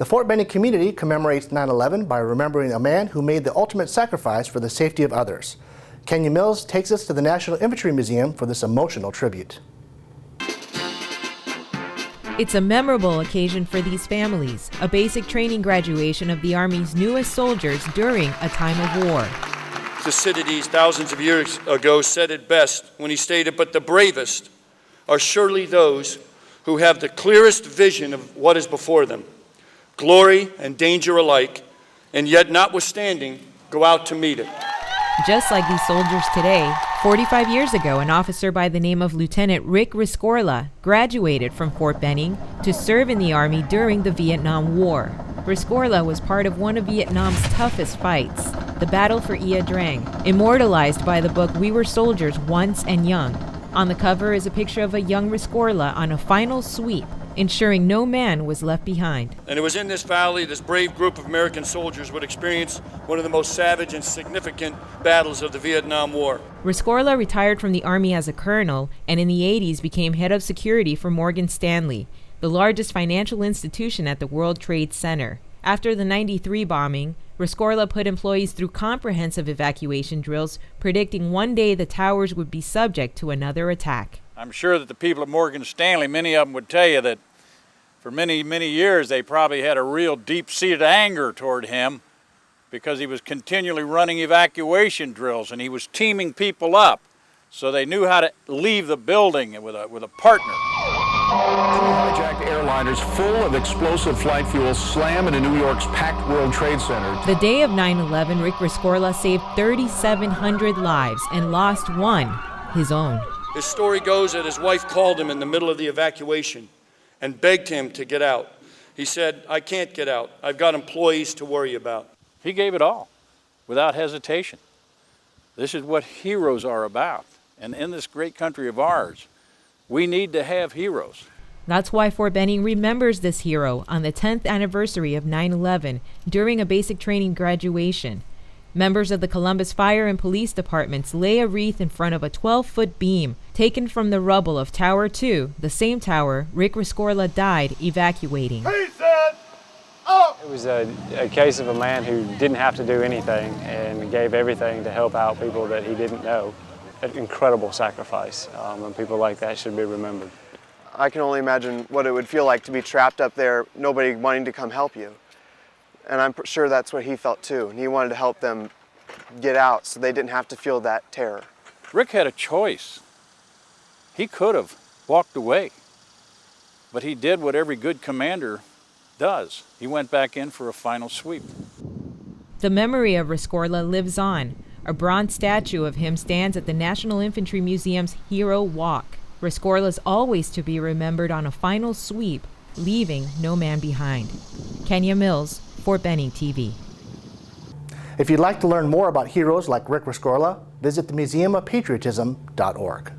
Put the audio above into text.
The Fort Benning community commemorates 9/11 by remembering a man who made the ultimate sacrifice for the safety of others. Kenya Mills takes us to the National Infantry Museum for this emotional tribute. It's a memorable occasion for these families, a basic training graduation of the Army's newest soldiers during a time of war. Thucydides, thousands of years ago, said it best when he stated, "But the bravest are surely those who have the clearest vision of what is before them, glory and danger alike, and yet notwithstanding, go out to meet it." Just like these soldiers today, 45 years ago, an officer by the name of Lieutenant Rick Rescorla graduated from Fort Benning to serve in the Army during the Vietnam War. Rescorla was part of one of Vietnam's toughest fights, the Battle for Ia Drang, immortalized by the book We Were Soldiers Once and Young. On the cover is a picture of a young Rescorla on a final sweep, ensuring no man was left behind. And it was in this valley this brave group of American soldiers would experience one of the most savage and significant battles of the Vietnam War. Rescorla retired from the Army as a colonel and in the 80s became head of security for Morgan Stanley, the largest financial institution at the World Trade Center. After the '93 bombing, Rescorla put employees through comprehensive evacuation drills, predicting one day the towers would be subject to another attack. I'm sure that the people at Morgan Stanley, many of them would tell you that for many, many years they probably had a real deep-seated anger toward him because he was continually running evacuation drills and he was teaming people up so they knew how to leave the building with a partner. Hijacked airliners full of explosive flight fuel slam into New York's packed World Trade Center. The day of 9/11, Rick Rescorla saved 3,700 lives and lost one, his own. His story goes that his wife called him in the middle of the evacuation and begged him to get out. He said, "I can't get out. I've got employees to worry about." He gave it all without hesitation. This is what heroes are about. And in this great country of ours, we need to have heroes. That's why Fort Benning remembers this hero on the 10th anniversary of 9/11 during a basic training graduation. Members of the Columbus Fire and Police Departments lay a wreath in front of a 12-foot beam taken from the rubble of Tower 2, the same tower Rick Rescorla died evacuating. It was a case of a man who didn't have to do anything and gave everything to help out people that he didn't know. An incredible sacrifice, and people like that should be remembered. I can only imagine what it would feel like to be trapped up there, nobody wanting to come help you. And I'm sure that's what he felt too. And he wanted to help them get out so they didn't have to feel that terror. Rick had a choice. He could have walked away, but he did what every good commander does. He went back in for a final sweep. The memory of Rescorla lives on. A bronze statue of him stands at the National Infantry Museum's Hero Walk. Rescorla's always to be remembered on a final sweep, leaving no man behind. Kenya Mills, Fort Benning TV. If you'd like to learn more about heroes like Rick Rescorla, visit the museumofpatriotism.org.